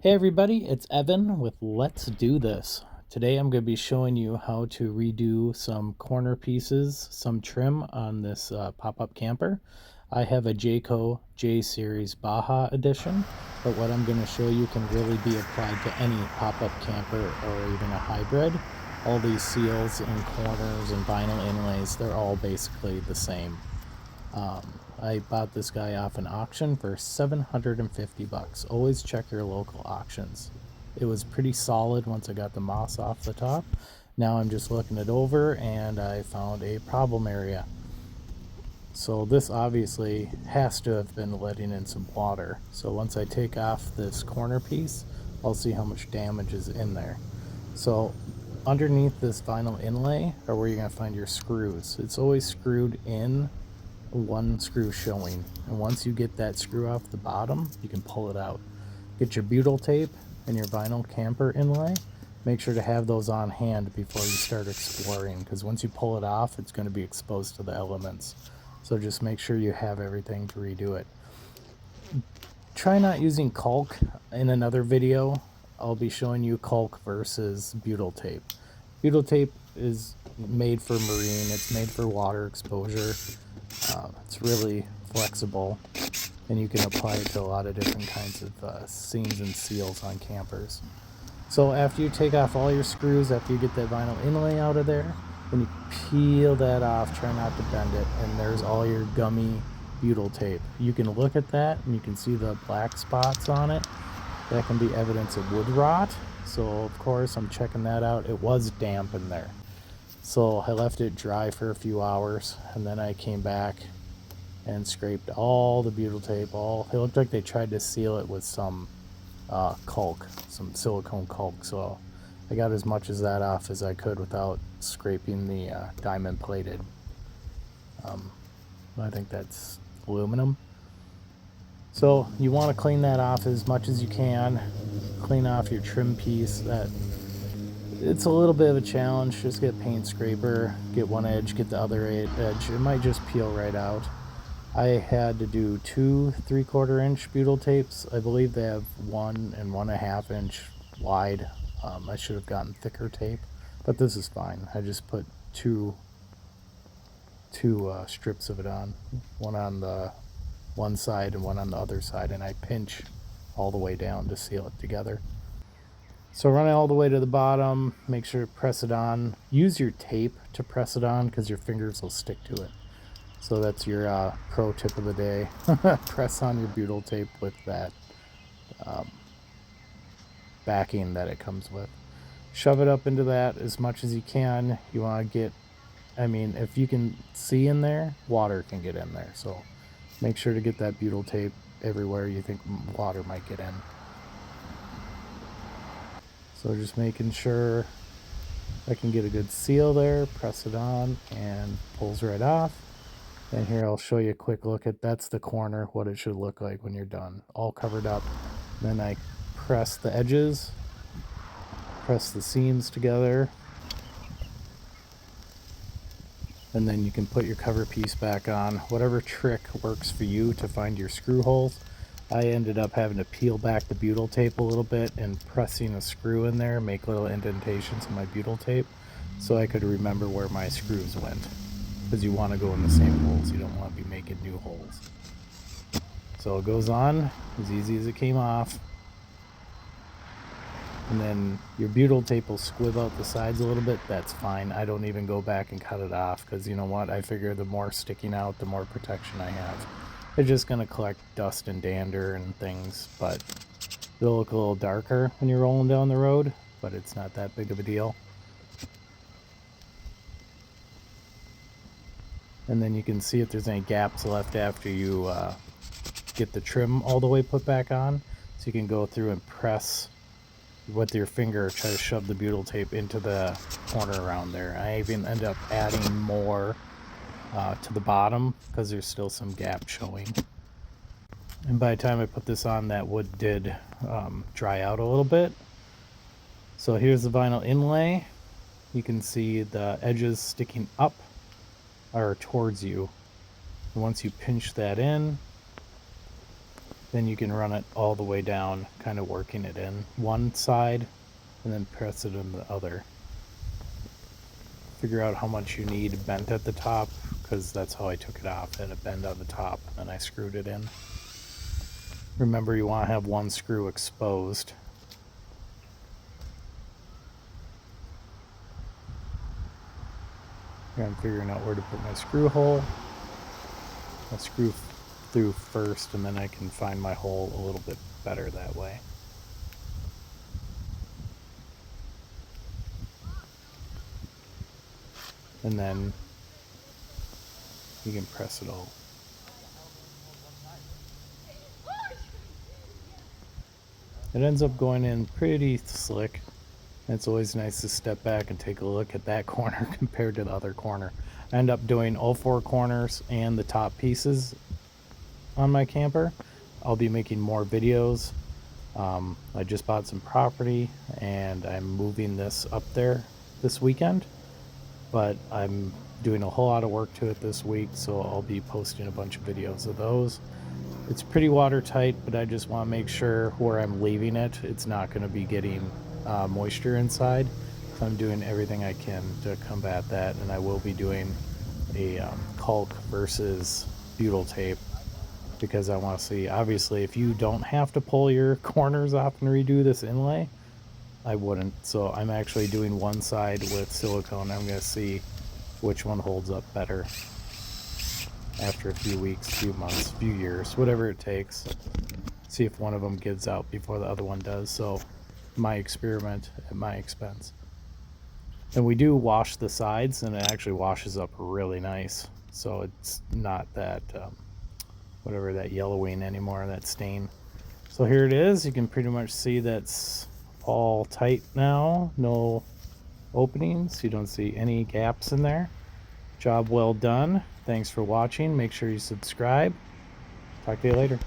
Hey everybody, it's Evan with Let's Do This. Today I'm going to be showing you how to redo some corner pieces, some trim on this pop-up camper. I have a Jayco J Series Baja edition, but what I'm going to show you can really be applied to any pop-up camper or even a hybrid. All these seals and corners and vinyl inlays, they're all basically the same. I bought this guy off an auction for 750 bucks. Always check your local auctions. It was pretty solid once I got the moss off the top. Now I'm just looking it over and I found a problem area. So this obviously has to have been letting in some water. So once I take off this corner piece, I'll see how much damage is in there. So underneath this vinyl inlay are where you're going to find your screws. It's always screwed in, one screw showing, and once you get that screw off the bottom you can pull it out. Get your butyl tape and your vinyl camper inlay. Make sure to have those on hand before you start exploring, because once you pull it off it's going to be exposed to the elements. So just make sure you have everything to redo it. Try not using caulk. In another video I'll be showing you caulk versus butyl tape. Butyl tape is made for marine, it's made for water exposure. It's really flexible and you can apply it to a lot of different kinds of seams and seals on campers. So after you take off all your screws, after you get that vinyl inlay out of there, then you peel that off, try not to bend it, and there's all your gummy butyl tape. You can look at that and you can see the black spots on it. That can be evidence of wood rot. So of course I'm checking that out. It was damp in there. So I left it dry for a few hours and then I came back and scraped all the butyl tape. It looked like they tried to seal it with some caulk, some silicone caulk. So I got as much as that off as I could without scraping the diamond plated. I think that's aluminum. So you want to clean that off as much as you can. Clean off your trim piece. It's a little bit of a challenge. Just get a paint scraper, get one edge, get the other edge. It might just peel right out. I had to do 2 3/4 inch butyl tapes. I believe they have 1 and 1.5 inch wide. I should have gotten thicker tape, but this is fine. I just put two strips of it on, one on the one side and one on the other side, and I pinch all the way down to seal it together. So run it all the way to the bottom, make sure to press it on. Use your tape to press it on because your fingers will stick to it. So that's your pro tip of the day. Press on your butyl tape with that backing that it comes with. Shove it up into that as much as you can. You want to get, if you can see in there, water can get in there. So make sure to get that butyl tape everywhere you think water might get in. So just making sure I can get a good seal there, press it on and pulls right off. And here I'll show you a quick look at, that's the corner, what it should look like when you're done. All covered up. Then I press the edges, press the seams together, and then you can put your cover piece back on. Whatever trick works for you to find your screw holes. I ended up having to peel back the butyl tape a little bit and pressing a screw in there, make little indentations in my butyl tape so I could remember where my screws went. Because you want to go in the same holes, you don't want to be making new holes. So it goes on as easy as it came off. And then your butyl tape will squib out the sides a little bit. That's fine. I don't even go back and cut it off because you know what? I figure the more sticking out, the more protection I have. It's just going to collect dust and dander and things, but it'll look a little darker when you're rolling down the road, but it's not that big of a deal. And then you can see if there's any gaps left after you get the trim all the way put back on. So you can go through and press with your finger, try to shove the butyl tape into the corner around there. I even end up adding more to the bottom because there's still some gap showing. And by the time I put this on, that wood did dry out a little bit. So here's the vinyl inlay. You can see the edges sticking up or towards you. And once you pinch that in, Then you can run it all the way down, kind of working it in one side and then press it in the other. Figure out how much you need bent at the top, because that's how I took it off. It had a bend on the top, and I screwed it in. Remember, you want to have one screw exposed. Here I'm figuring out where to put my screw hole. I'll screw through first, and then I can find my hole a little bit better that way. And then you can press it all. It ends up going in pretty slick. It's always nice to step back and take a look at that corner compared to the other corner. I end up doing all four corners and the top pieces on my camper. I'll be making more videos. I just bought some property and I'm moving this up there this weekend, but I'm doing a whole lot of work to it this week, so I'll be posting a bunch of videos of those. It's pretty watertight, but I just want to make sure where I'm leaving it, it's not going to be getting moisture inside. So I'm doing everything I can to combat that, and I will be doing a caulk versus butyl tape, because I want to see, obviously, if you don't have to pull your corners off and redo this inlay, I wouldn't. So I'm actually doing one side with silicone. I'm going to see which one holds up better after a few weeks, few months, few years, whatever it takes. See if one of them gives out before the other one does. So my experiment at my expense. And we do wash the sides, and it actually washes up really nice. So it's not that whatever, that yellowing anymore, that stain. So here it is. You can pretty much see that's all tight now. No openings. You don't see any gaps in there. Job well done. Thanks for watching. Make sure you subscribe. Talk to you later.